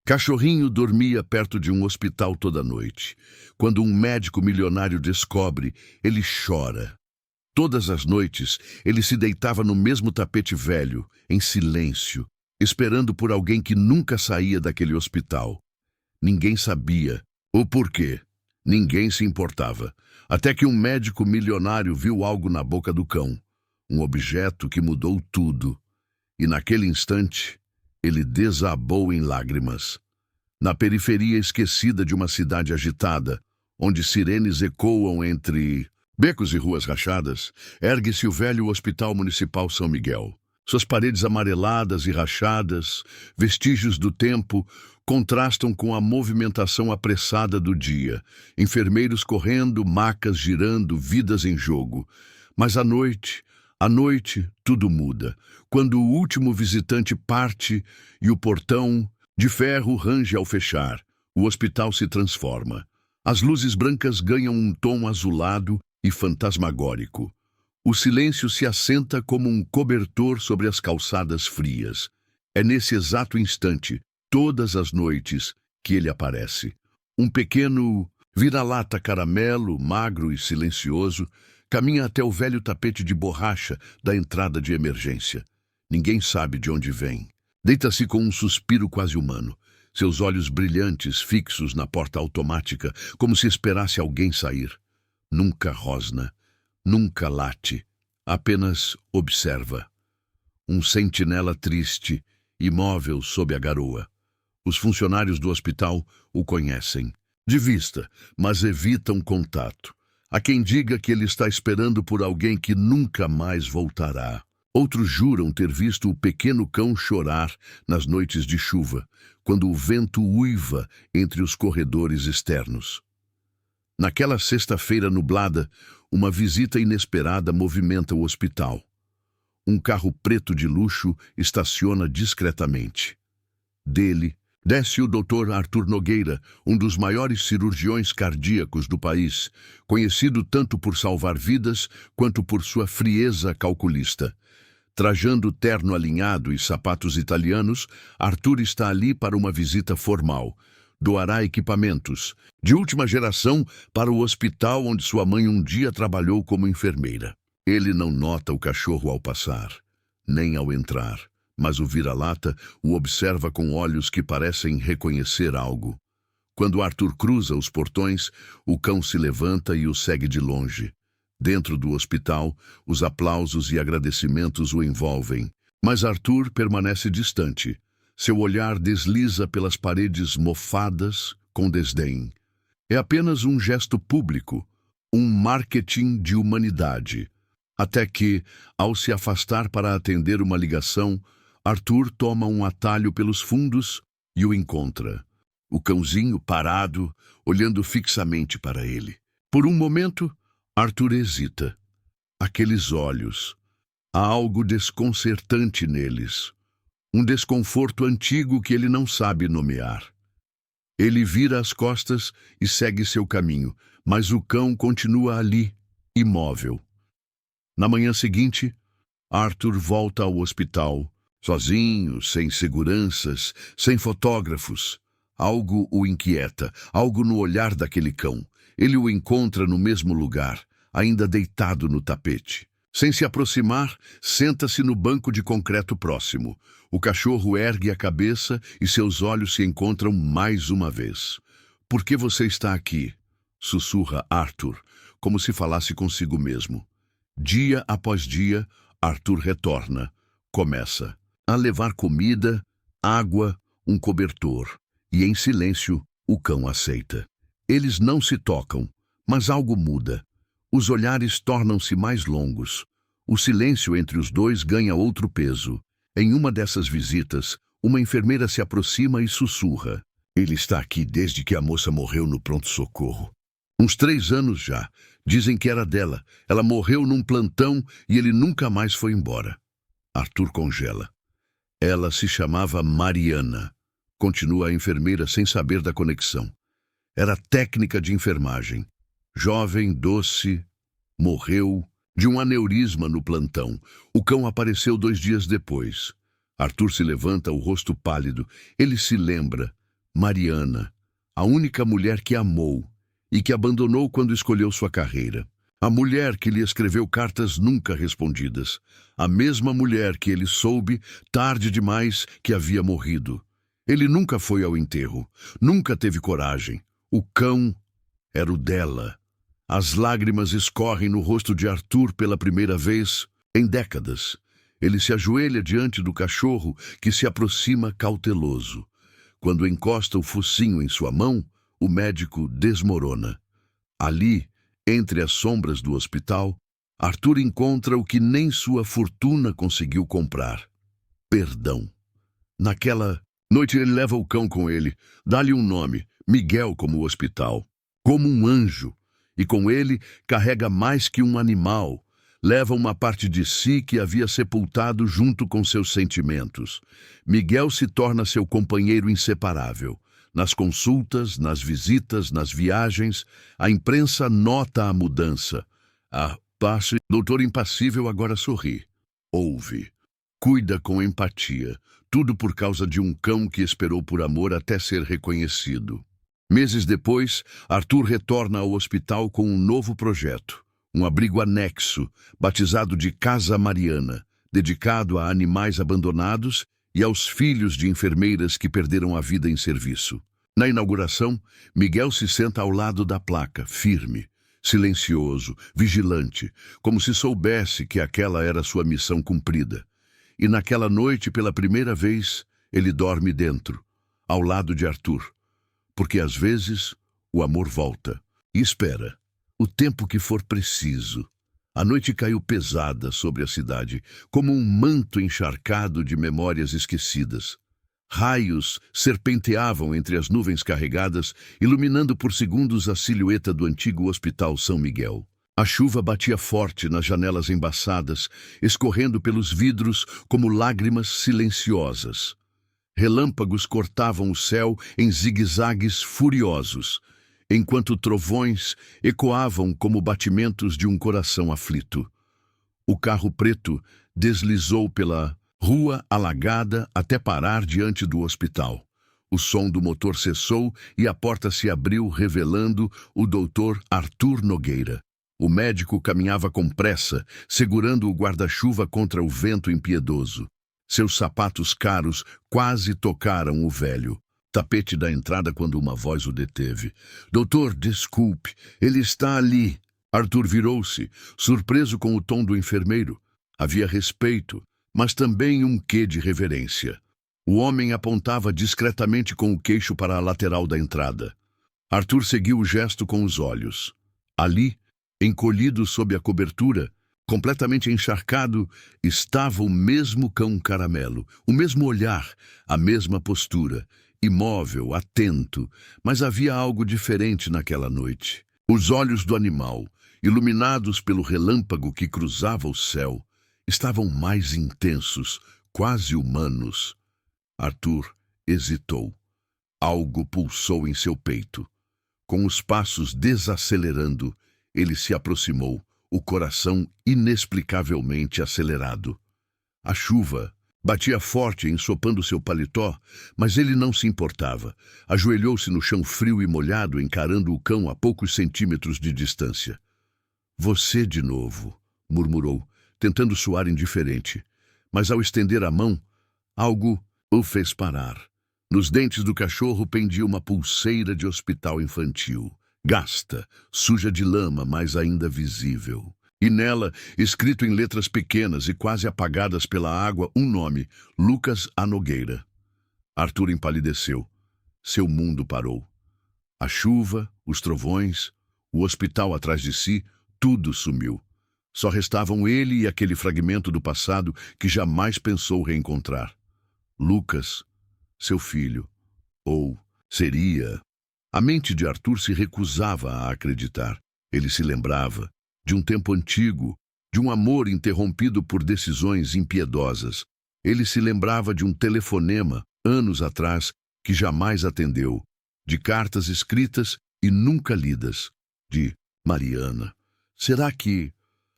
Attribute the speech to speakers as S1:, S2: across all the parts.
S1: Cachorrinho dormia perto de um hospital toda noite. Quando um médico milionário descobre, ele chora. Todas as noites, ele se deitava no mesmo tapete velho, em silêncio, esperando por alguém que nunca saía daquele hospital. Ninguém sabia o porquê. Ninguém se importava. Até que um médico milionário viu algo na boca do cão. Um objeto que mudou tudo. E naquele instante, ele desabou em lágrimas. Na periferia esquecida de uma cidade agitada, onde sirenes ecoam entre becos e ruas rachadas, ergue-se o velho Hospital Municipal São Miguel. Suas paredes amareladas e rachadas, vestígios do tempo, contrastam com a movimentação apressada do dia. Enfermeiros correndo, macas girando, vidas em jogo. Mas à noite, tudo muda. Quando o último visitante parte e o portão de ferro range ao fechar, o hospital se transforma. As luzes brancas ganham um tom azulado e fantasmagórico. O silêncio se assenta como um cobertor sobre as calçadas frias. É nesse exato instante, todas as noites, que ele aparece. Um pequeno vira-lata caramelo, magro e silencioso, caminha até o velho tapete de borracha da entrada de emergência. Ninguém sabe de onde vem. Deita-se com um suspiro quase humano, seus olhos brilhantes fixos na porta automática, como se esperasse alguém sair. Nunca rosna, nunca late, apenas observa. Um sentinela triste, imóvel sob a garoa. Os funcionários do hospital o conhecem, de vista, mas evitam contato. Há quem diga que ele está esperando por alguém que nunca mais voltará. Outros juram ter visto o pequeno cão chorar nas noites de chuva, quando o vento uiva entre os corredores externos. Naquela sexta-feira nublada, uma visita inesperada movimenta o hospital. Um carro preto de luxo estaciona discretamente. Dele, desce o Dr. Arthur Nogueira, um dos maiores cirurgiões cardíacos do país, conhecido tanto por salvar vidas quanto por sua frieza calculista. Trajando terno alinhado e sapatos italianos, Arthur está ali para uma visita formal. Doará equipamentos de última geração para o hospital onde sua mãe um dia trabalhou como enfermeira. Ele não nota o cachorro ao passar, nem ao entrar, mas o vira-lata o observa com olhos que parecem reconhecer algo. Quando Arthur cruza os portões, o cão se levanta e o segue de longe. Dentro do hospital, os aplausos e agradecimentos o envolvem, mas Arthur permanece distante. Seu olhar desliza pelas paredes mofadas com desdém. É apenas um gesto público, um marketing de humanidade. Até que, ao se afastar para atender uma ligação, Arthur toma um atalho pelos fundos e o encontra. O cãozinho parado, olhando fixamente para ele. Por um momento, Arthur hesita. Aqueles olhos. Há algo desconcertante neles. Um desconforto antigo que ele não sabe nomear. Ele vira as costas e segue seu caminho, mas o cão continua ali, imóvel. Na manhã seguinte, Arthur volta ao hospital, sozinho, sem seguranças, sem fotógrafos. Algo o inquieta, algo no olhar daquele cão. Ele o encontra no mesmo lugar, ainda deitado no tapete. Sem se aproximar, senta-se no banco de concreto próximo. O cachorro ergue a cabeça e seus olhos se encontram mais uma vez. "Por que você está aqui?" sussurra Arthur, como se falasse consigo mesmo. Dia após dia, Arthur retorna. Começa a levar comida, água, um cobertor. E em silêncio, o cão aceita. Eles não se tocam, mas algo muda. Os olhares tornam-se mais longos. O silêncio entre os dois ganha outro peso. Em uma dessas visitas, uma enfermeira se aproxima e sussurra. "Ele está aqui desde que a moça morreu no pronto-socorro. Uns 3 anos já. Dizem que era dela. Ela morreu num plantão e ele nunca mais foi embora." Arthur congela. "Ela se chamava Mariana." Continua a enfermeira sem saber da conexão. "Era técnica de enfermagem. Jovem, doce, morreu de um aneurisma no plantão. O cão apareceu 2 dias depois." Arthur se levanta, o rosto pálido. Ele se lembra. Mariana, a única mulher que amou e que abandonou quando escolheu sua carreira. A mulher que lhe escreveu cartas nunca respondidas. A mesma mulher que ele soube, tarde demais, que havia morrido. Ele nunca foi ao enterro, nunca teve coragem. O cão era o dela. As lágrimas escorrem no rosto de Arthur pela primeira vez em décadas. Ele se ajoelha diante do cachorro que se aproxima cauteloso. Quando encosta o focinho em sua mão, o médico desmorona. Ali, entre as sombras do hospital, Arthur encontra o que nem sua fortuna conseguiu comprar: perdão. Naquela noite ele leva o cão com ele, dá-lhe um nome, Miguel, como o hospital, como um anjo, e com ele carrega mais que um animal. Leva uma parte de si que havia sepultado junto com seus sentimentos. Miguel se torna seu companheiro inseparável. Nas consultas, nas visitas, nas viagens, a imprensa nota a mudança. A passe, doutor impassível agora sorri. Ouve. Cuida com empatia. Tudo por causa de um cão que esperou por amor até ser reconhecido. Meses depois, Arthur retorna ao hospital com um novo projeto. Um abrigo anexo, batizado de Casa Mariana, dedicado a animais abandonados e aos filhos de enfermeiras que perderam a vida em serviço. Na inauguração, Miguel se senta ao lado da placa, firme, silencioso, vigilante, como se soubesse que aquela era sua missão cumprida. E naquela noite, pela primeira vez, ele dorme dentro, ao lado de Arthur. Porque às vezes o amor volta e espera o tempo que for preciso. A noite caiu pesada sobre a cidade, como um manto encharcado de memórias esquecidas. Raios serpenteavam entre as nuvens carregadas, iluminando por segundos a silhueta do antigo Hospital São Miguel. A chuva batia forte nas janelas embaçadas, escorrendo pelos vidros como lágrimas silenciosas. Relâmpagos cortavam o céu em zigue-zagues furiosos, enquanto trovões ecoavam como batimentos de um coração aflito. O carro preto deslizou pela rua alagada até parar diante do hospital. O som do motor cessou e a porta se abriu, revelando o doutor Arthur Nogueira. O médico caminhava com pressa, segurando o guarda-chuva contra o vento impiedoso. Seus sapatos caros quase tocaram o velho tapete da entrada quando uma voz o deteve. Doutor, desculpe, ele está ali. Arthur virou-se, surpreso com o tom do enfermeiro. Havia respeito, mas também um quê de reverência. O homem apontava discretamente com o queixo para a lateral da entrada. Arthur seguiu o gesto com os olhos. Ali, encolhido sob a cobertura, completamente encharcado, estava o mesmo cão caramelo, o mesmo olhar, a mesma postura, imóvel, atento, mas havia algo diferente naquela noite. Os olhos do animal, iluminados pelo relâmpago que cruzava o céu, estavam mais intensos, quase humanos. Arthur hesitou. Algo pulsou em seu peito. Com os passos desacelerando, ele se aproximou, o coração inexplicavelmente acelerado. A chuva batia forte ensopando seu paletó, mas ele não se importava. Ajoelhou-se no chão frio e molhado, encarando o cão a poucos centímetros de distância. Você de novo, murmurou, tentando soar indiferente. Mas ao estender a mão, algo o fez parar. Nos dentes do cachorro pendia uma pulseira de hospital infantil, gasta, suja de lama, mas ainda visível. E nela, escrito em letras pequenas e quase apagadas pela água, um nome: Lucas A. Nogueira. Arthur empalideceu. Seu mundo parou. A chuva, os trovões, o hospital atrás de si, tudo sumiu. Só restavam ele e aquele fragmento do passado que jamais pensou reencontrar. Lucas, seu filho. Ou seria. A mente de Arthur se recusava a acreditar. Ele se lembrava de um tempo antigo, de um amor interrompido por decisões impiedosas. Ele se lembrava de um telefonema, anos atrás, que jamais atendeu, de cartas escritas e nunca lidas, de Mariana. Será que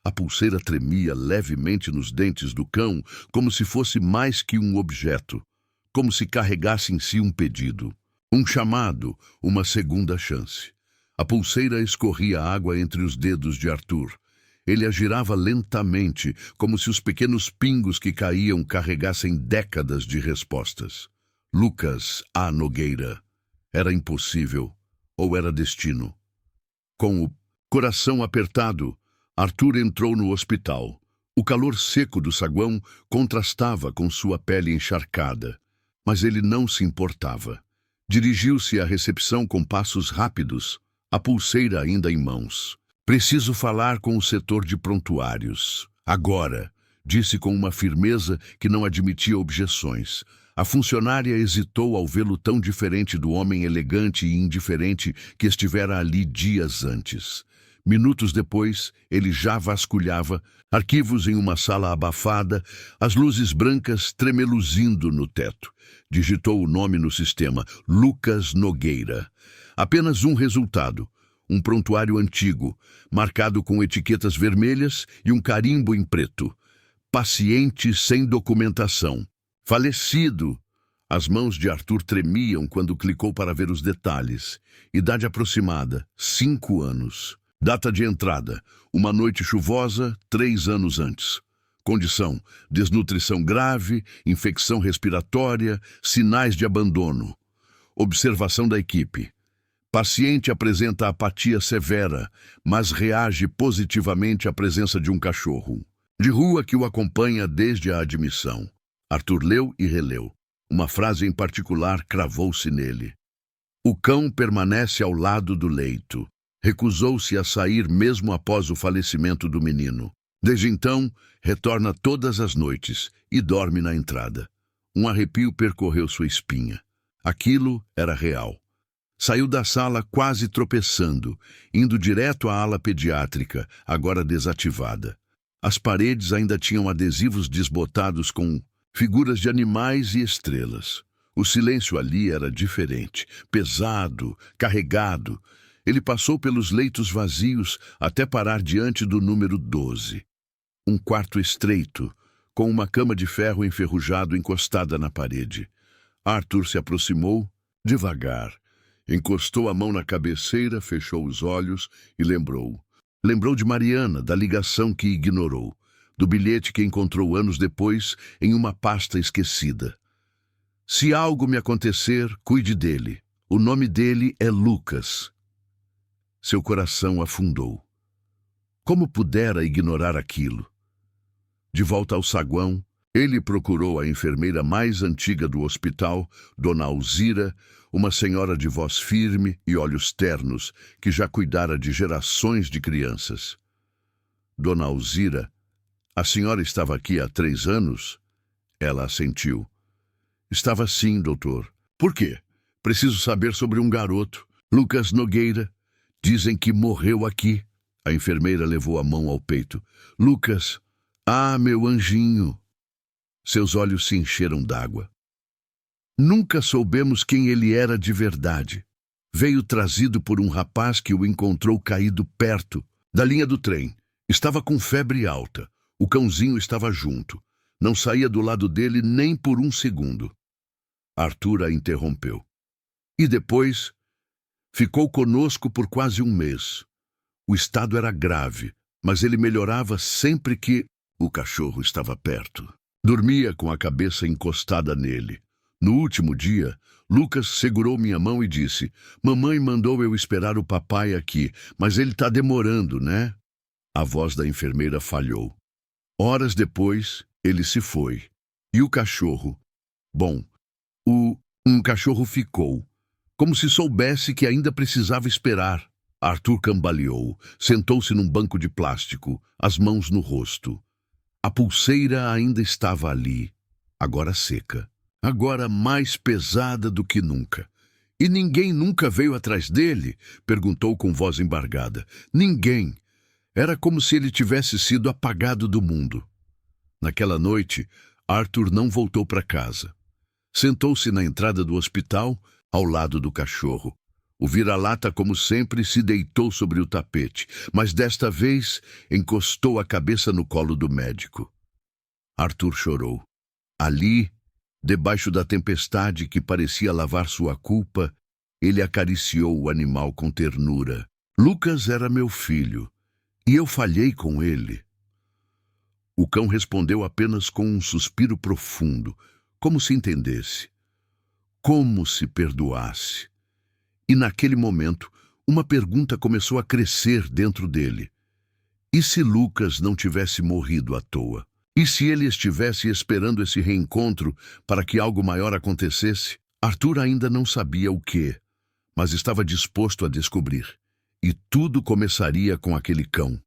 S1: a pulseira tremia levemente nos dentes do cão, como se fosse mais que um objeto, como se carregasse em si um pedido? Um chamado, uma segunda chance. A pulseira escorria água entre os dedos de Arthur. Ele a girava lentamente, como se os pequenos pingos que caíam carregassem décadas de respostas. Lucas A. Nogueira. Era impossível, ou era destino. Com o coração apertado, Arthur entrou no hospital. O calor seco do saguão contrastava com sua pele encharcada, mas ele não se importava. Dirigiu-se à recepção com passos rápidos, a pulseira ainda em mãos. Preciso falar com o setor de prontuários. Agora, disse com uma firmeza que não admitia objeções. A funcionária hesitou ao vê-lo tão diferente do homem elegante e indiferente que estivera ali dias antes. Minutos depois, ele já vasculhava arquivos em uma sala abafada, as luzes brancas tremeluzindo no teto. Digitou o nome no sistema, Lucas Nogueira. Apenas um resultado, um prontuário antigo, marcado com etiquetas vermelhas e um carimbo em preto. Paciente sem documentação. Falecido. As mãos de Arthur tremiam quando clicou para ver os detalhes. Idade aproximada, 5 anos. Data de entrada, uma noite chuvosa, 3 anos antes. Condição, desnutrição grave, infecção respiratória, sinais de abandono. Observação da equipe. Paciente apresenta apatia severa, mas reage positivamente à presença de um cachorro de rua que o acompanha desde a admissão. Arthur leu e releu. Uma frase em particular cravou-se nele. O cão permanece ao lado do leito. Recusou-se a sair mesmo após o falecimento do menino. Desde então, retorna todas as noites e dorme na entrada. Um arrepio percorreu sua espinha. Aquilo era real. Saiu da sala quase tropeçando, indo direto à ala pediátrica, agora desativada. As paredes ainda tinham adesivos desbotados com figuras de animais e estrelas. O silêncio ali era diferente, pesado, carregado. Ele passou pelos leitos vazios até parar diante do número 12. Um quarto estreito, com uma cama de ferro enferrujado encostada na parede. Arthur se aproximou, devagar. Encostou a mão na cabeceira, fechou os olhos e lembrou. Lembrou de Mariana, da ligação que ignorou, do bilhete que encontrou anos depois em uma pasta esquecida. Se algo me acontecer, cuide dele. O nome dele é Lucas. Seu coração afundou. Como pudera ignorar aquilo? De volta ao saguão, ele procurou a enfermeira mais antiga do hospital, Dona Alzira, uma senhora de voz firme e olhos ternos, que já cuidara de gerações de crianças. Dona Alzira, a senhora estava aqui há 3 anos? Ela assentiu. Estava sim, doutor. Por quê? Preciso saber sobre um garoto, Lucas Nogueira. Dizem que morreu aqui. A enfermeira levou a mão ao peito. Lucas, meu anjinho. Seus olhos se encheram d'água. Nunca soubemos quem ele era de verdade. Veio trazido por um rapaz que o encontrou caído perto da linha do trem. Estava com febre alta. O cãozinho estava junto. Não saía do lado dele nem por um segundo. Arthur a interrompeu. E depois, ficou conosco por quase 1 mês. O estado era grave, mas ele melhorava sempre que o cachorro estava perto. Dormia com a cabeça encostada nele. No último dia, Lucas segurou minha mão e disse: Mamãe mandou eu esperar o papai aqui, mas ele está demorando, né? A voz da enfermeira falhou. Horas depois, ele se foi. E o cachorro? Bom, um cachorro ficou, como se soubesse que ainda precisava esperar. Arthur cambaleou, sentou-se num banco de plástico, as mãos no rosto. A pulseira ainda estava ali, agora seca, agora mais pesada do que nunca. E ninguém nunca veio atrás dele? Perguntou com voz embargada. Ninguém. Era como se ele tivesse sido apagado do mundo. Naquela noite, Arthur não voltou para casa. Sentou-se na entrada do hospital, ao lado do cachorro. O vira-lata, como sempre, se deitou sobre o tapete, mas desta vez encostou a cabeça no colo do médico. Arthur chorou. Ali, debaixo da tempestade que parecia lavar sua culpa, Ele acariciou o animal com ternura. Lucas era meu filho, e eu falhei com ele. O cão respondeu apenas com um suspiro profundo, como se entendesse, como se perdoasse. E naquele momento, uma pergunta começou a crescer dentro dele. E se Lucas não tivesse morrido à toa? E se ele estivesse esperando esse reencontro para que algo maior acontecesse? Arthur ainda não sabia o quê, mas estava disposto a descobrir. E tudo começaria com aquele cão.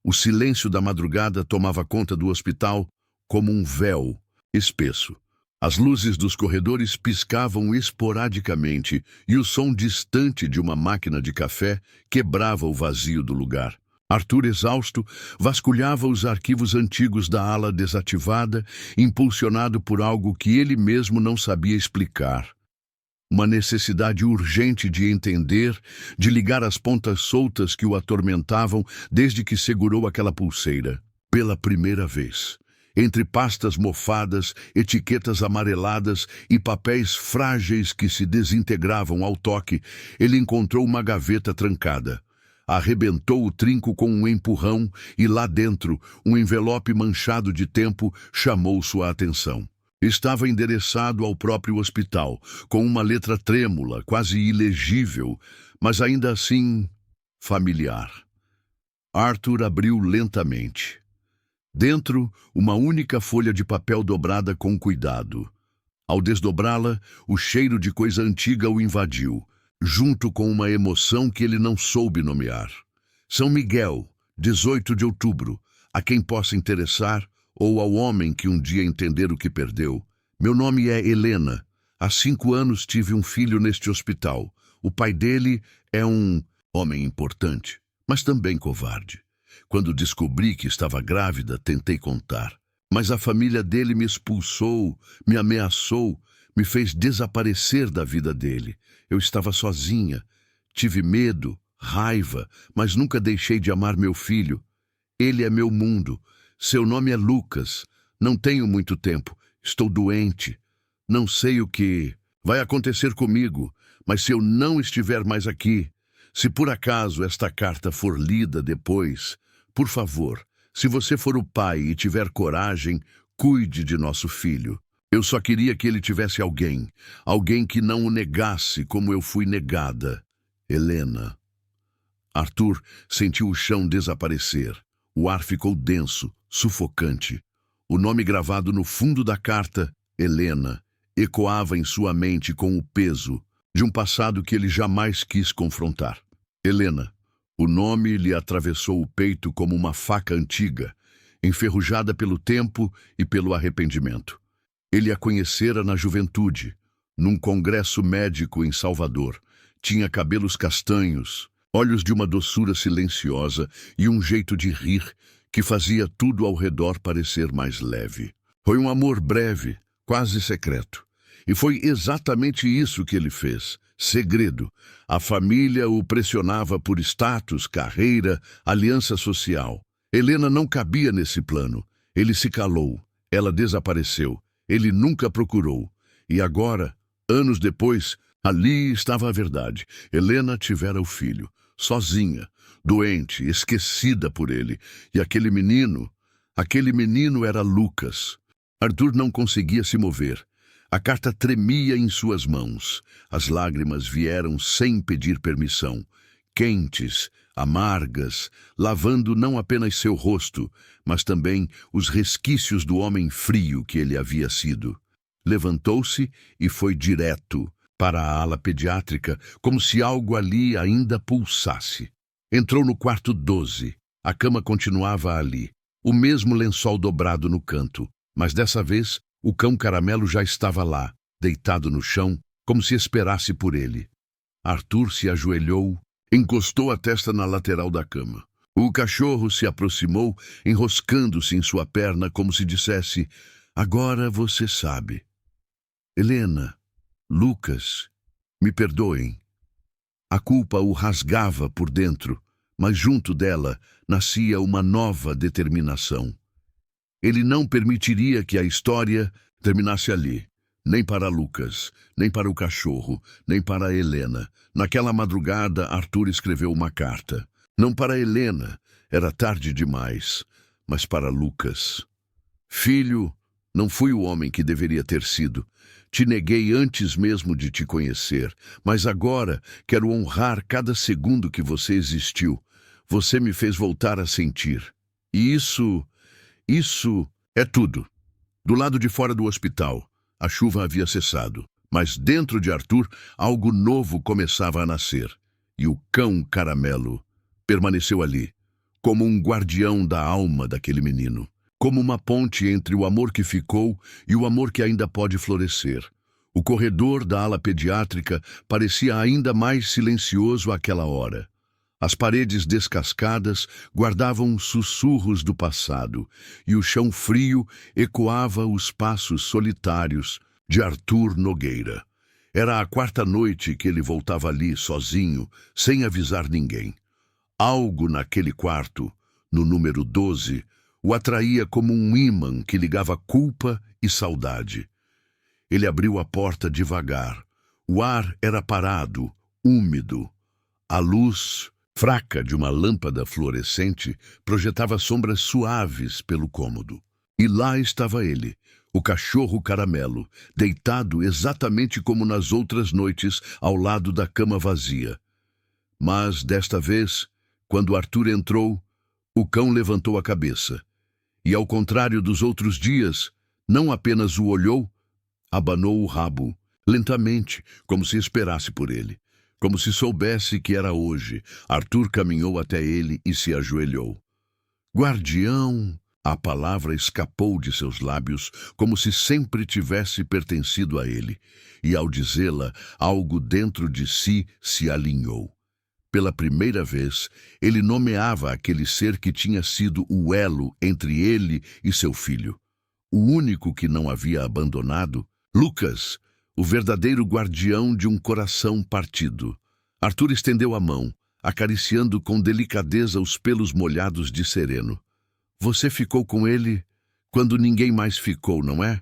S1: O silêncio da madrugada tomava conta do hospital como um véu espesso. As luzes dos corredores piscavam esporadicamente e o som distante de uma máquina de café quebrava o vazio do lugar. Arthur, exausto, vasculhava os arquivos antigos da ala desativada, impulsionado por algo que ele mesmo não sabia explicar. Uma necessidade urgente de entender, de ligar as pontas soltas que o atormentavam desde que segurou aquela pulseira. Pela primeira vez, entre pastas mofadas, etiquetas amareladas e papéis frágeis que se desintegravam ao toque, ele encontrou uma gaveta trancada. Arrebentou o trinco com um empurrão e lá dentro, um envelope manchado de tempo chamou sua atenção. Estava endereçado ao próprio hospital, com uma letra trêmula, quase ilegível, mas ainda assim familiar. Arthur abriu lentamente. Dentro, uma única folha de papel dobrada com cuidado. Ao desdobrá-la, o cheiro de coisa antiga o invadiu, junto com uma emoção que ele não soube nomear. São Miguel, 18 de outubro, a quem possa interessar, ou ao homem que um dia entender o que perdeu. Meu nome é Helena. Há 5 anos tive um filho neste hospital. O pai dele é um homem importante, mas também covarde. Quando descobri que estava grávida, tentei contar. Mas a família dele me expulsou, me ameaçou, me fez desaparecer da vida dele. Eu estava sozinha. Tive medo, raiva, mas nunca deixei de amar meu filho. Ele é meu mundo. Seu nome é Lucas. Não tenho muito tempo. Estou doente. Não sei o que vai acontecer comigo, mas se eu não estiver mais aqui, se por acaso esta carta for lida depois, por favor, se você for o pai e tiver coragem, cuide de nosso filho. Eu só queria que ele tivesse alguém que não o negasse como eu fui negada. Helena. Arthur sentiu o chão desaparecer. O ar ficou denso, sufocante. O nome gravado no fundo da carta, Helena, ecoava em sua mente com o peso de um passado que ele jamais quis confrontar. Helena. O nome lhe atravessou o peito como uma faca antiga, enferrujada pelo tempo e pelo arrependimento. Ele a conhecera na juventude, num congresso médico em Salvador. Tinha cabelos castanhos, olhos de uma doçura silenciosa e um jeito de rir que fazia tudo ao redor parecer mais leve. Foi um amor breve, quase secreto. E foi exatamente isso que ele fez. Segredo. A família o pressionava por status, carreira, aliança social. Helena não cabia nesse plano. Ele se calou. Ela desapareceu. Ele nunca procurou. E agora, anos depois, ali estava a verdade. Helena tivera o filho, sozinha, doente, esquecida por ele. E aquele menino era Lucas. Arthur não conseguia se mover. A carta tremia em suas mãos. As lágrimas vieram sem pedir permissão, quentes, amargas, lavando não apenas seu rosto, mas também os resquícios do homem frio que ele havia sido. Levantou-se e foi direto para a ala pediátrica, como se algo ali ainda pulsasse. Entrou no quarto 12. A cama continuava ali, o mesmo lençol dobrado no canto, mas dessa vez o cão caramelo já estava lá, deitado no chão, como se esperasse por ele. Arthur se ajoelhou, encostou a testa na lateral da cama. O cachorro se aproximou, enroscando-se em sua perna, como se dissesse: agora você sabe. Helena, Lucas, me perdoem. A culpa o rasgava por dentro, mas junto dela nascia uma nova determinação. Ele não permitiria que a história terminasse ali. Nem para Lucas, nem para o cachorro, nem para Helena. Naquela madrugada, Arthur escreveu uma carta. Não para Helena, era tarde demais, mas para Lucas. Filho, não fui o homem que deveria ter sido. Te neguei antes mesmo de te conhecer, mas agora quero honrar cada segundo que você existiu. Você me fez voltar a sentir. E isso é tudo. Do lado de fora do hospital, a chuva havia cessado, mas dentro de Arthur, algo novo começava a nascer. E o cão Caramelo permaneceu ali, como um guardião da alma daquele menino, como uma ponte entre o amor que ficou e o amor que ainda pode florescer. O corredor da ala pediátrica parecia ainda mais silencioso àquela hora. As paredes descascadas guardavam sussurros do passado, e o chão frio ecoava os passos solitários de Arthur Nogueira. Era a quarta noite que ele voltava ali sozinho, sem avisar ninguém. Algo naquele quarto, no número 12, o atraía como um ímã que ligava culpa e saudade. Ele abriu a porta devagar. O ar era parado, úmido. A luz fraca de uma lâmpada fluorescente projetava sombras suaves pelo cômodo. E lá estava ele, o cachorro Caramelo, deitado exatamente como nas outras noites ao lado da cama vazia. Mas, desta vez, quando Arthur entrou, o cão levantou a cabeça. E, ao contrário dos outros dias, não apenas o olhou, abanou o rabo, lentamente, como se esperasse por ele. Como se soubesse que era hoje, Arthur caminhou até ele e se ajoelhou. Guardião! A palavra escapou de seus lábios, como se sempre tivesse pertencido a ele. E, ao dizê-la, algo dentro de si se alinhou. Pela primeira vez, ele nomeava aquele ser que tinha sido o elo entre ele e seu filho. O único que não havia abandonado, Lucas, o verdadeiro guardião de um coração partido. Arthur estendeu a mão, acariciando com delicadeza os pelos molhados de Sereno. Você ficou com ele quando ninguém mais ficou, não é?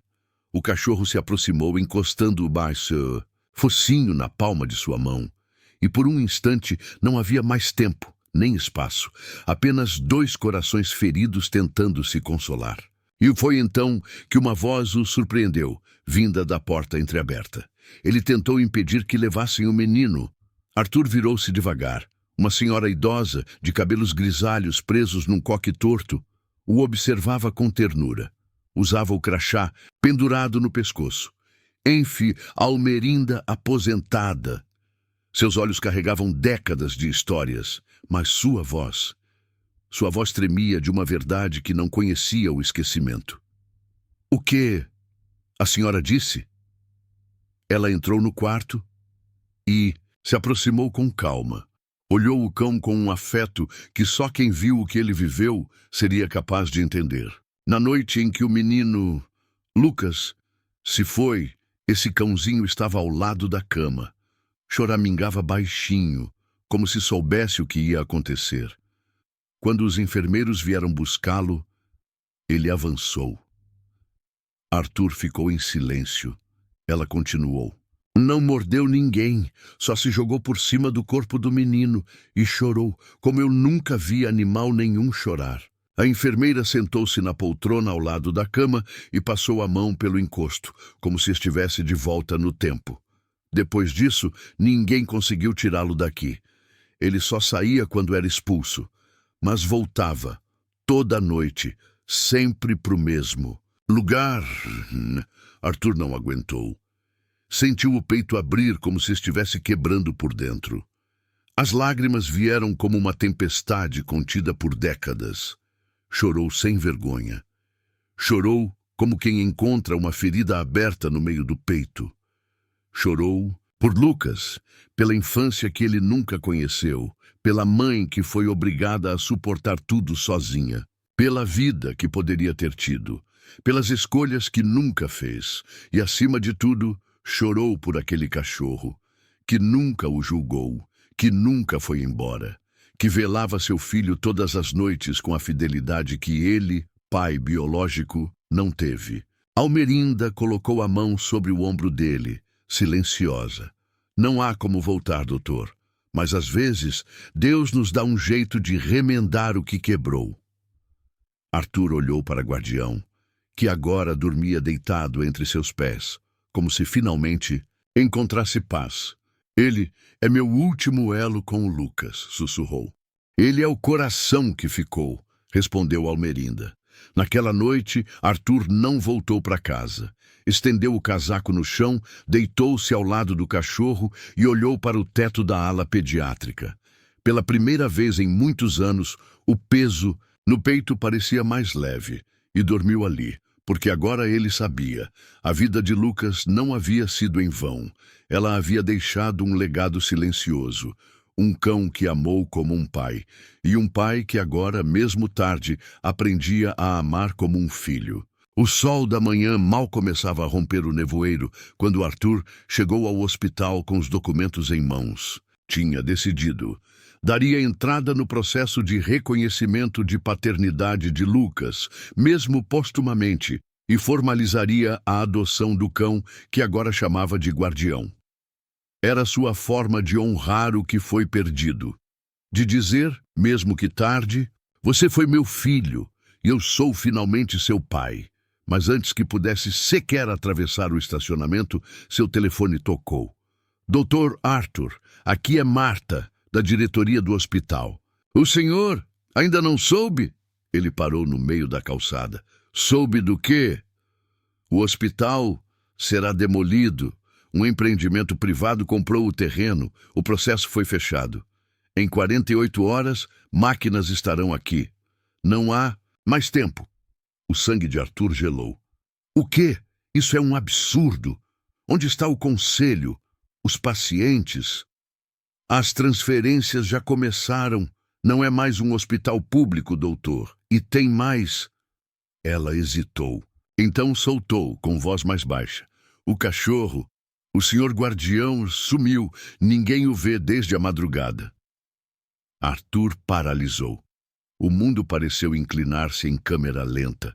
S1: O cachorro se aproximou, encostando o baixo focinho na palma de sua mão. E por um instante não havia mais tempo, nem espaço. Apenas dois corações feridos tentando se consolar. E foi então que uma voz o surpreendeu, vinda da porta entreaberta. Ele tentou impedir que levassem o menino. Arthur virou-se devagar. Uma senhora idosa, de cabelos grisalhos presos num coque torto, o observava com ternura. Usava o crachá pendurado no pescoço. Almerinda aposentada. Seus olhos carregavam décadas de histórias, mas sua voz tremia de uma verdade que não conhecia o esquecimento. O que a senhora disse? Ela entrou no quarto e se aproximou com calma. Olhou o cão com um afeto que só quem viu o que ele viveu seria capaz de entender. Na noite em que o menino Lucas se foi, esse cãozinho estava ao lado da cama. Choramingava baixinho, como se soubesse o que ia acontecer. Quando os enfermeiros vieram buscá-lo, ele avançou. Arthur ficou em silêncio. Ela continuou. Não mordeu ninguém, só se jogou por cima do corpo do menino e chorou, como eu nunca vi animal nenhum chorar. A enfermeira sentou-se na poltrona ao lado da cama e passou a mão pelo encosto, como se estivesse de volta no tempo. Depois disso, ninguém conseguiu tirá-lo daqui. Ele só saía quando era expulso, mas voltava, toda noite, sempre pro mesmo lugar. Arthur não aguentou. Sentiu o peito abrir como se estivesse quebrando por dentro. As lágrimas vieram como uma tempestade contida por décadas. Chorou sem vergonha. Chorou como quem encontra uma ferida aberta no meio do peito. Chorou por Lucas, pela infância que ele nunca conheceu, pela mãe que foi obrigada a suportar tudo sozinha, pela vida que poderia ter tido, pelas escolhas que nunca fez e, acima de tudo, chorou por aquele cachorro, que nunca o julgou, que nunca foi embora, que velava seu filho todas as noites com a fidelidade que ele, pai biológico, não teve. Almerinda colocou a mão sobre o ombro dele, silenciosa. Não há como voltar, doutor, mas às vezes Deus nos dá um jeito de remendar o que quebrou. Arthur olhou para Guardião, que agora dormia deitado entre seus pés, como se finalmente encontrasse paz. Ele é meu último elo com o Lucas, sussurrou. Ele é o coração que ficou, respondeu Almerinda. Naquela noite, Arthur não voltou para casa. Estendeu o casaco no chão, deitou-se ao lado do cachorro e olhou para o teto da ala pediátrica. Pela primeira vez em muitos anos, o peso no peito parecia mais leve, e dormiu ali, porque agora ele sabia. A vida de Lucas não havia sido em vão. Ela havia deixado um legado silencioso. Um cão que amou como um pai, e um pai que agora, mesmo tarde, aprendia a amar como um filho. O sol da manhã mal começava a romper o nevoeiro quando Arthur chegou ao hospital com os documentos em mãos. Tinha decidido. Daria entrada no processo de reconhecimento de paternidade de Lucas, mesmo postumamente, e formalizaria a adoção do cão que agora chamava de Guardião. Era sua forma de honrar o que foi perdido. De dizer, mesmo que tarde, você foi meu filho e eu sou finalmente seu pai. Mas antes que pudesse sequer atravessar o estacionamento, seu telefone tocou. Doutor Arthur, aqui é Marta, da diretoria do hospital. O senhor ainda não soube? Ele parou no meio da calçada. Soube do quê? O hospital será demolido. Um empreendimento privado comprou o terreno. O processo foi fechado. Em 48 horas, máquinas estarão aqui. Não há mais tempo. O sangue de Arthur gelou. O quê? Isso é um absurdo. Onde está o conselho? Os pacientes? As transferências já começaram. Não é mais um hospital público, doutor. E tem mais. Ela hesitou. Então soltou, com voz mais baixa. O cachorro, o senhor Guardião, sumiu. Ninguém o vê desde a madrugada. Arthur paralisou. O mundo pareceu inclinar-se em câmera lenta.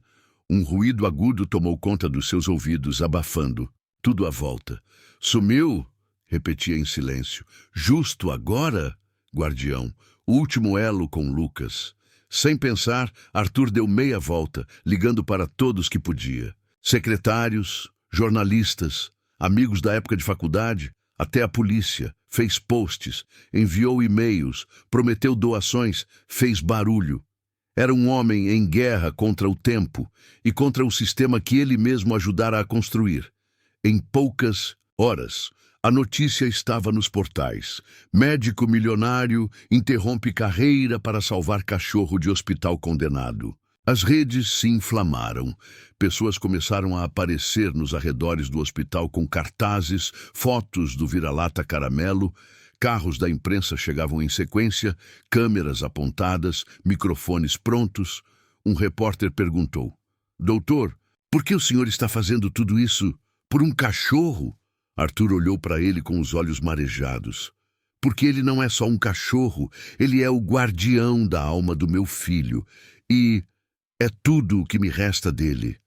S1: Um ruído agudo tomou conta dos seus ouvidos, abafando tudo à volta. Sumiu? Repetia em silêncio. Justo agora, Guardião, o último elo com Lucas. Sem pensar, Arthur deu meia volta, ligando para todos que podia. Secretários, jornalistas, amigos da época de faculdade, até a polícia. Fez posts, enviou e-mails, prometeu doações, fez barulho. Era um homem em guerra contra o tempo e contra o sistema que ele mesmo ajudara a construir. Em poucas horas, a notícia estava nos portais. Médico milionário interrompe carreira para salvar cachorro de hospital condenado. As redes se inflamaram. Pessoas começaram a aparecer nos arredores do hospital com cartazes, fotos do vira-lata caramelo. Carros da imprensa chegavam em sequência, câmeras apontadas, microfones prontos. Um repórter perguntou: Doutor, por que o senhor está fazendo tudo isso? Por um cachorro? Arthur olhou para ele com os olhos marejados. Porque ele não é só um cachorro, ele é o guardião da alma do meu filho. E é tudo o que me resta dele.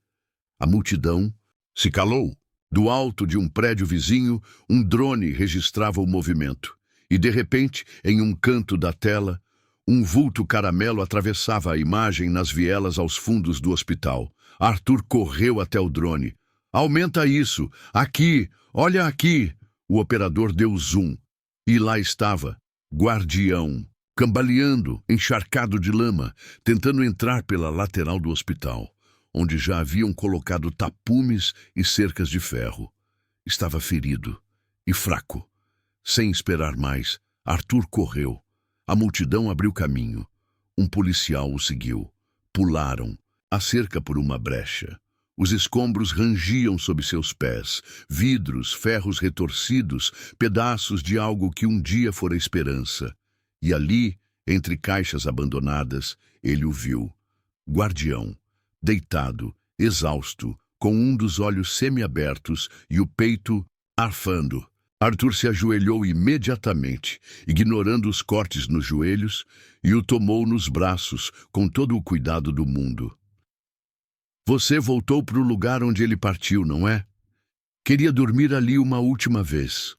S1: A multidão se calou. Do alto de um prédio vizinho, um drone registrava o movimento. E, de repente, em um canto da tela, um vulto caramelo atravessava a imagem nas vielas aos fundos do hospital. Arthur correu até o drone. Aumenta isso! Aqui! Olha aqui! O operador deu zoom. E lá estava, Guardião, cambaleando, encharcado de lama, tentando entrar pela lateral do hospital, onde já haviam colocado tapumes e cercas de ferro. Estava ferido e fraco. Sem esperar mais, Arthur correu. A multidão abriu caminho. Um policial o seguiu. Pularam a cerca por uma brecha. Os escombros rangiam sob seus pés, vidros, ferros retorcidos, pedaços de algo que um dia fora esperança. E ali, entre caixas abandonadas, ele o viu. Guardião, deitado, exausto, com um dos olhos semiabertos e o peito arfando. Arthur se ajoelhou imediatamente, ignorando os cortes nos joelhos, e o tomou nos braços com todo o cuidado do mundo. Você voltou para o lugar onde ele partiu, não é? Queria dormir ali uma última vez.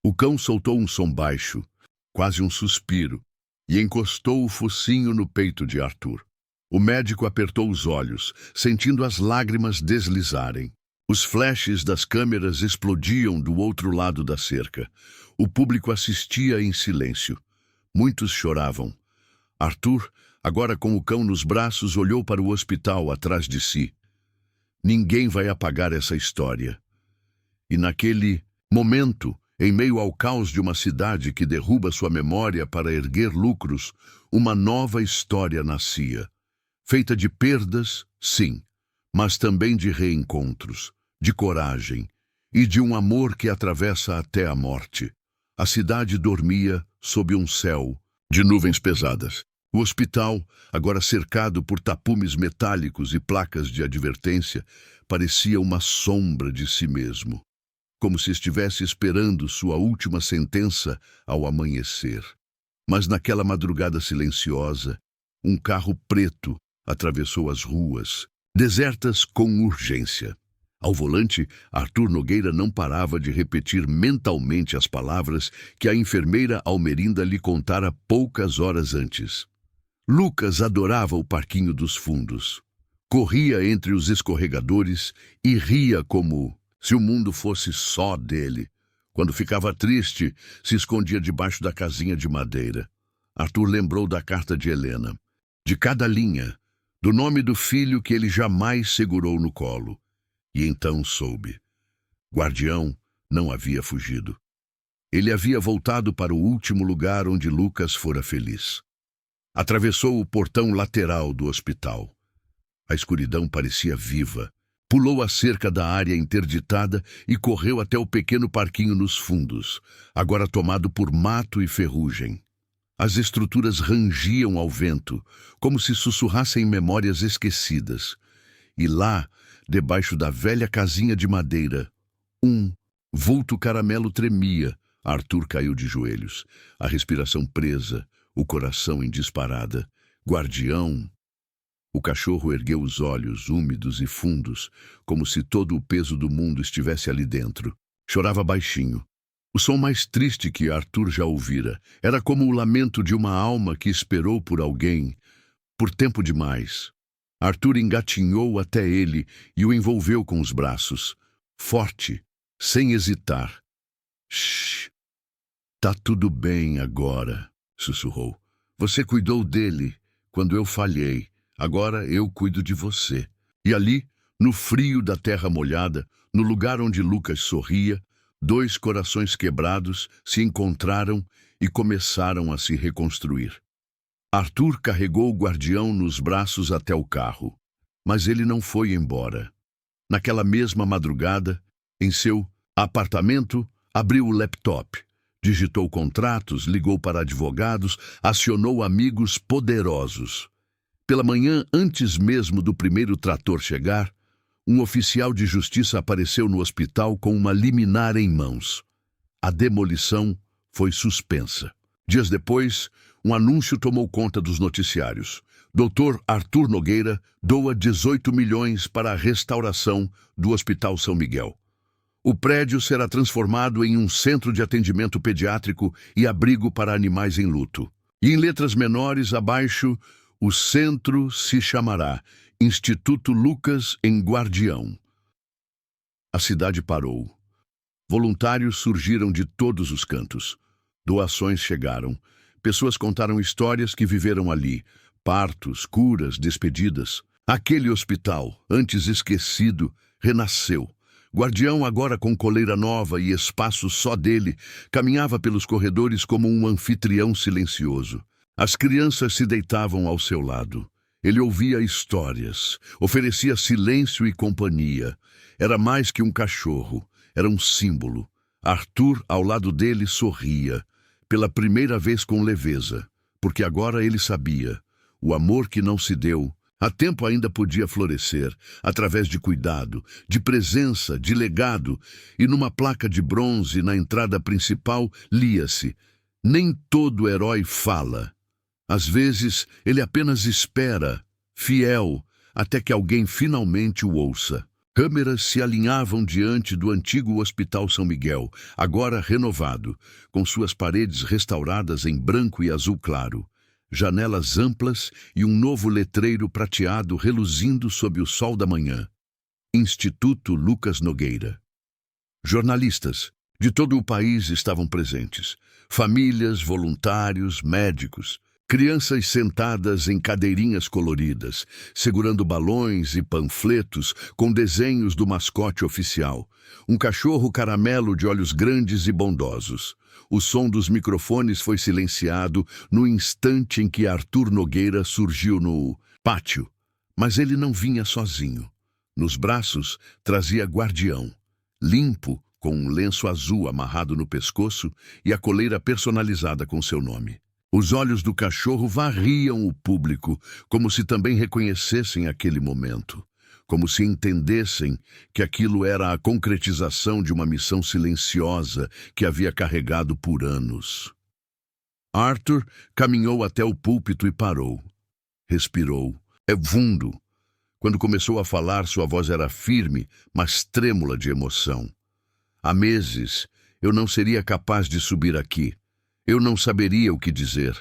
S1: O cão soltou um som baixo, quase um suspiro, e encostou o focinho no peito de Arthur. O médico apertou os olhos, sentindo as lágrimas deslizarem. Os flashes das câmeras explodiam do outro lado da cerca. O público assistia em silêncio. Muitos choravam. Arthur, agora com o cão nos braços, olhou para o hospital atrás de si. Ninguém vai apagar essa história. E naquele momento, em meio ao caos de uma cidade que derruba sua memória para erguer lucros, uma nova história nascia. Feita de perdas, sim, mas também de reencontros, de coragem e de um amor que atravessa até a morte. A cidade dormia sob um céu de nuvens pesadas. O hospital, agora cercado por tapumes metálicos e placas de advertência, parecia uma sombra de si mesmo, como se estivesse esperando sua última sentença ao amanhecer. Mas naquela madrugada silenciosa, um carro preto atravessou as ruas, desertas com urgência. Ao volante, Arthur Nogueira não parava de repetir mentalmente as palavras que a enfermeira Almerinda lhe contara poucas horas antes. Lucas adorava o parquinho dos fundos. Corria entre os escorregadores e ria como se o mundo fosse só dele. Quando ficava triste, se escondia debaixo da casinha de madeira. Arthur lembrou da carta de Helena, de cada linha, do nome do filho que ele jamais segurou no colo. E então soube. Guardião não havia fugido. Ele havia voltado para o último lugar onde Lucas fora feliz. Atravessou o portão lateral do hospital. A escuridão parecia viva. Pulou a cerca da área interditada e correu até o pequeno parquinho nos fundos, agora tomado por mato e ferrugem. As estruturas rangiam ao vento, como se sussurrassem memórias esquecidas. E lá, debaixo da velha casinha de madeira, um vulto caramelo tremia. Arthur caiu de joelhos, a respiração presa, o coração em disparada. Guardião! O cachorro ergueu os olhos, úmidos e fundos, como se todo o peso do mundo estivesse ali dentro. Chorava baixinho. O som mais triste que Arthur já ouvira. Era como o lamento de uma alma que esperou por alguém, por tempo demais. Arthur engatinhou até ele e o envolveu com os braços. Forte, sem hesitar. Shhh! Tá tudo bem agora, sussurrou. Você cuidou dele quando eu falhei. Agora eu cuido de você. E ali, no frio da terra molhada, no lugar onde Lucas sorria, dois corações quebrados se encontraram e começaram a se reconstruir. Arthur carregou o guardião nos braços até o carro, mas ele não foi embora. Naquela mesma madrugada, em seu apartamento, abriu o laptop, digitou contratos, ligou para advogados, acionou amigos poderosos. Pela manhã, antes mesmo do primeiro trator chegar, um oficial de justiça apareceu no hospital com uma liminar em mãos. A demolição foi suspensa. Dias depois, um anúncio tomou conta dos noticiários. Dr. Arthur Nogueira doa 18 milhões para a restauração do Hospital São Miguel. O prédio será transformado em um centro de atendimento pediátrico e abrigo para animais em luto. E em letras menores abaixo, o centro se chamará Instituto Lucas em Guardião. A cidade parou. Voluntários surgiram de todos os cantos. Doações chegaram. Pessoas contaram histórias que viveram ali. Partos, curas, despedidas. Aquele hospital, antes esquecido, renasceu. Guardião, agora com coleira nova e espaço só dele, caminhava pelos corredores como um anfitrião silencioso. As crianças se deitavam ao seu lado. Ele ouvia histórias, oferecia silêncio e companhia. Era mais que um cachorro, era um símbolo. Arthur, ao lado dele, sorria, pela primeira vez com leveza, porque agora ele sabia, o amor que não se deu, a tempo ainda podia florescer, através de cuidado, de presença, de legado, e numa placa de bronze na entrada principal lia-se: nem todo herói fala. Às vezes, ele apenas espera, fiel, até que alguém finalmente o ouça. Câmeras se alinhavam diante do antigo Hospital São Miguel, agora renovado, com suas paredes restauradas em branco e azul claro, janelas amplas e um novo letreiro prateado reluzindo sob o sol da manhã. Instituto Lucas Nogueira. Jornalistas de todo o país estavam presentes. Famílias, voluntários, médicos, crianças sentadas em cadeirinhas coloridas, segurando balões e panfletos com desenhos do mascote oficial. Um cachorro caramelo de olhos grandes e bondosos. O som dos microfones foi silenciado no instante em que Arthur Nogueira surgiu no pátio. Mas ele não vinha sozinho. Nos braços trazia Guardião, limpo, com um lenço azul amarrado no pescoço e a coleira personalizada com seu nome. Os olhos do cachorro varriam o público, como se também reconhecessem aquele momento, como se entendessem que aquilo era a concretização de uma missão silenciosa que havia carregado por anos. Arthur caminhou até o púlpito e parou. Respirou. Fundo. Quando começou a falar, sua voz era firme, mas trêmula de emoção. Há meses, eu não seria capaz de subir aqui. Eu não saberia o que dizer.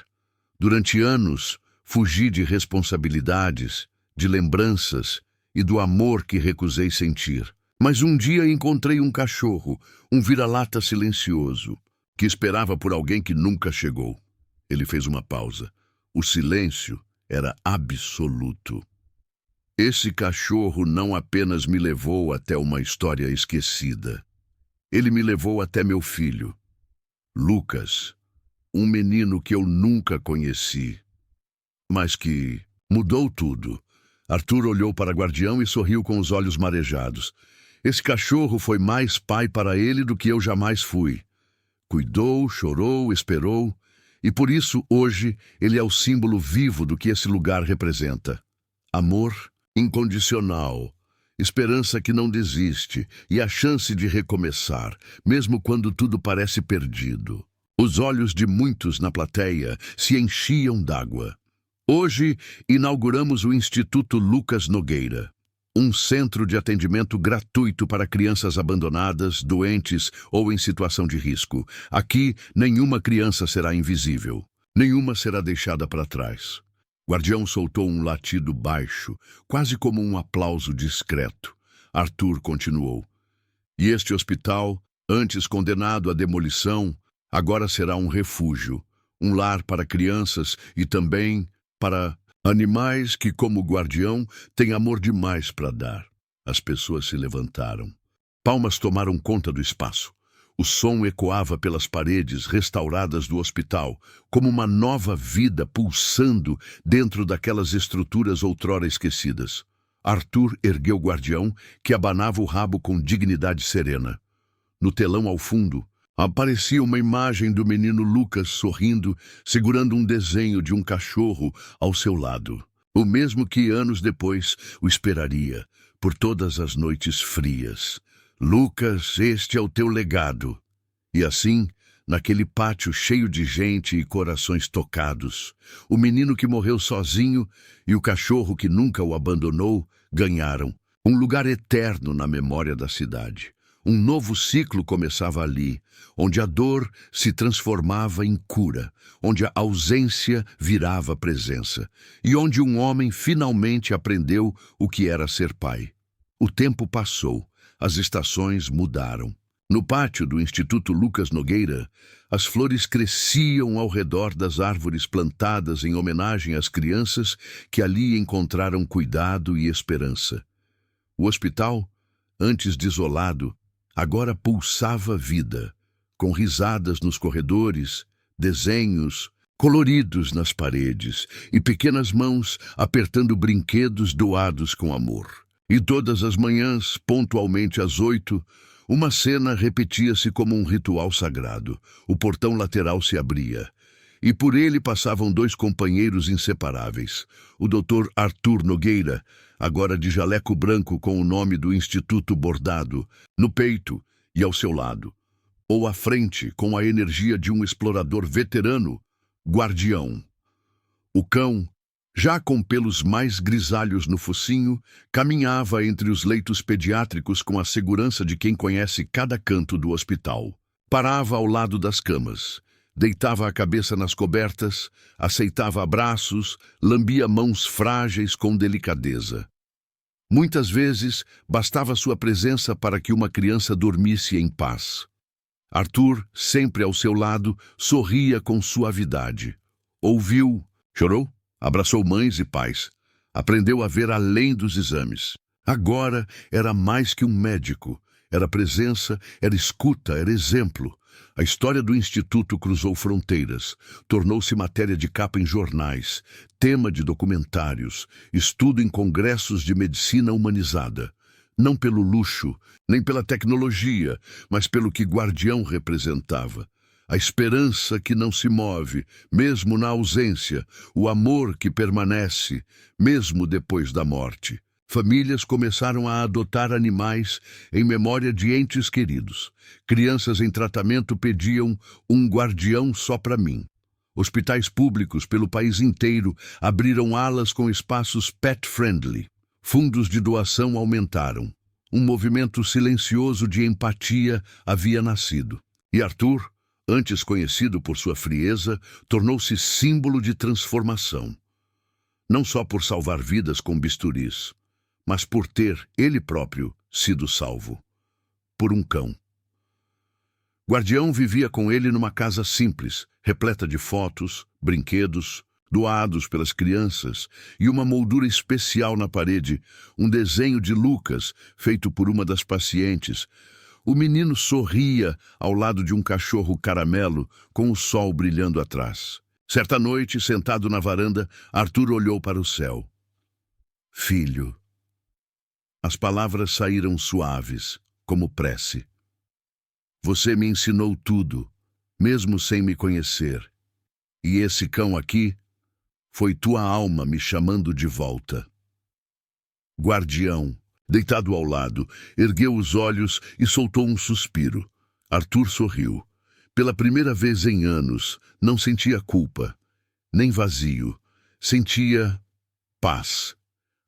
S1: Durante anos, fugi de responsabilidades, de lembranças e do amor que recusei sentir. Mas um dia encontrei um cachorro, um vira-lata silencioso, que esperava por alguém que nunca chegou. Ele fez uma pausa. O silêncio era absoluto. Esse cachorro não apenas me levou até uma história esquecida. Ele me levou até meu filho, Lucas, um menino que eu nunca conheci, mas que mudou tudo. Arthur olhou para Guardião e sorriu com os olhos marejados. Esse cachorro foi mais pai para ele do que eu jamais fui. Cuidou, chorou, esperou, e por isso, hoje, ele é o símbolo vivo do que esse lugar representa. Amor incondicional, esperança que não desiste e a chance de recomeçar, mesmo quando tudo parece perdido. Os olhos de muitos na plateia se enchiam d'água. Hoje, inauguramos o Instituto Lucas Nogueira, um centro de atendimento gratuito para crianças abandonadas, doentes ou em situação de risco. Aqui, nenhuma criança será invisível. Nenhuma será deixada para trás. Guardião soltou um latido baixo, quase como um aplauso discreto. Arthur continuou. E este hospital, antes condenado à demolição, agora será um refúgio, um lar para crianças e também para animais que, como Guardião, têm amor demais para dar. As pessoas se levantaram. Palmas tomaram conta do espaço. O som ecoava pelas paredes restauradas do hospital, como uma nova vida pulsando dentro daquelas estruturas outrora esquecidas. Arthur ergueu Guardião, que abanava o rabo com dignidade serena. No telão ao fundo, aparecia uma imagem do menino Lucas sorrindo, segurando um desenho de um cachorro ao seu lado. O mesmo que anos depois o esperaria, por todas as noites frias. Lucas, este é o teu legado. E assim, naquele pátio cheio de gente e corações tocados, o menino que morreu sozinho e o cachorro que nunca o abandonou ganharam um lugar eterno na memória da cidade. Um novo ciclo começava ali, onde a dor se transformava em cura, onde a ausência virava presença, e onde um homem finalmente aprendeu o que era ser pai. O tempo passou, as estações mudaram. No pátio do Instituto Lucas Nogueira, as flores cresciam ao redor das árvores plantadas em homenagem às crianças que ali encontraram cuidado e esperança. O hospital, antes desolado, agora pulsava vida, com risadas nos corredores, desenhos coloridos nas paredes e pequenas mãos apertando brinquedos doados com amor. E todas as manhãs, pontualmente às 8, uma cena repetia-se como um ritual sagrado. O portão lateral se abria, e por ele passavam dois companheiros inseparáveis. O Dr. Arthur Nogueira, agora de jaleco branco com o nome do Instituto bordado, no peito e ao seu lado. Ou à frente, com a energia de um explorador veterano, Guardião. O cão, Já com pelos mais grisalhos no focinho, caminhava entre os leitos pediátricos com a segurança de quem conhece cada canto do hospital. Parava ao lado das camas, deitava a cabeça nas cobertas, aceitava abraços, lambia mãos frágeis com delicadeza. Muitas vezes, bastava sua presença para que uma criança dormisse em paz. Arthur, sempre ao seu lado, sorria com suavidade. Ouviu, chorou, abraçou mães e pais. Aprendeu a ver além dos exames. Agora era mais que um médico. Era presença, era escuta, era exemplo. A história do Instituto cruzou fronteiras, tornou-se matéria de capa em jornais, tema de documentários, estudo em congressos de medicina humanizada. Não pelo luxo, nem pela tecnologia, mas pelo que Guardião representava. A esperança que não se move, mesmo na ausência, o amor que permanece, mesmo depois da morte. Famílias começaram a adotar animais em memória de entes queridos. Crianças em tratamento pediam um guardião só para mim. Hospitais públicos pelo país inteiro abriram alas com espaços pet-friendly. Fundos de doação aumentaram. Um movimento silencioso de empatia havia nascido. E Arthur, antes conhecido por sua frieza, tornou-se símbolo de transformação. Não só por salvar vidas com bisturis, mas por ter, ele próprio, sido salvo. Por um cão. Guardião vivia com ele numa casa simples, repleta de fotos, brinquedos, doados pelas crianças, e uma moldura especial na parede, um desenho de Lucas, feito por uma das pacientes. O menino sorria ao lado de um cachorro caramelo, com o sol brilhando atrás. Certa noite, sentado na varanda, Arthur olhou para o céu. Filho. As palavras saíram suaves, como prece. Você me ensinou tudo, mesmo sem me conhecer. E esse cão aqui foi tua alma me chamando de volta. Guardião, deitado ao lado, ergueu os olhos e soltou um suspiro. Arthur sorriu. Pela primeira vez em anos, não sentia culpa, nem vazio. Sentia paz.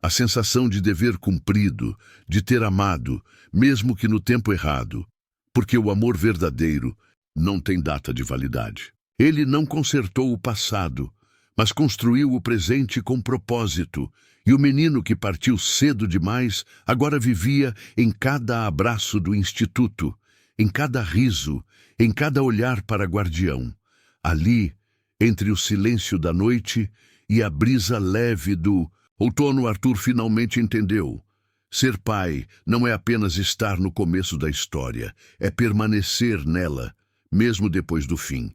S1: A sensação de dever cumprido, de ter amado, mesmo que no tempo errado, porque o amor verdadeiro não tem data de validade. Ele não consertou o passado, mas construiu o presente com propósito, e o menino que partiu cedo demais agora vivia em cada abraço do Instituto, em cada riso, em cada olhar para Guardião. Ali, entre o silêncio da noite e a brisa leve do outono, Arthur finalmente entendeu. Ser pai não é apenas estar no começo da história, é permanecer nela, mesmo depois do fim.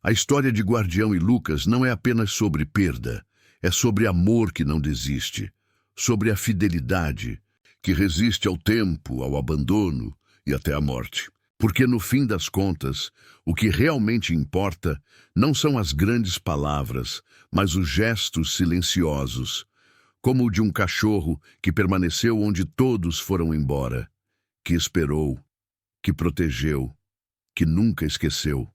S1: A história de Guardião e Lucas não é apenas sobre perda, é sobre amor que não desiste, sobre a fidelidade que resiste ao tempo, ao abandono e até à morte. Porque no fim das contas, o que realmente importa não são as grandes palavras, mas os gestos silenciosos, como o de um cachorro que permaneceu onde todos foram embora, que esperou, que protegeu, que nunca esqueceu.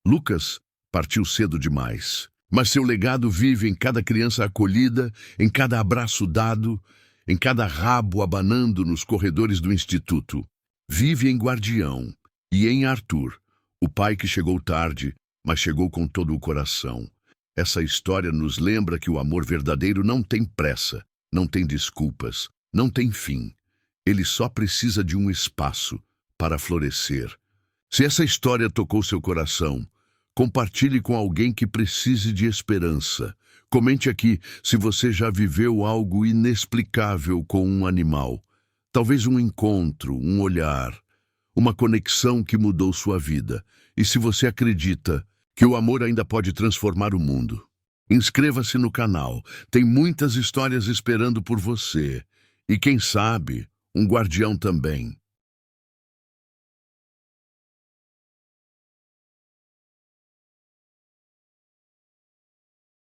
S1: Lucas partiu cedo demais, mas seu legado vive em cada criança acolhida, em cada abraço dado, em cada rabo abanando nos corredores do Instituto. Vive em Guardião e em Arthur, o pai que chegou tarde, mas chegou com todo o coração. Essa história nos lembra que o amor verdadeiro não tem pressa, não tem desculpas, não tem fim. Ele só precisa de um espaço para florescer. Se essa história tocou seu coração, compartilhe com alguém que precise de esperança. Comente aqui se você já viveu algo inexplicável com um animal. Talvez um encontro, um olhar, uma conexão que mudou sua vida. E se você acredita que o amor ainda pode transformar o mundo. Inscreva-se no canal, tem muitas histórias esperando por você. E quem sabe, um guardião também.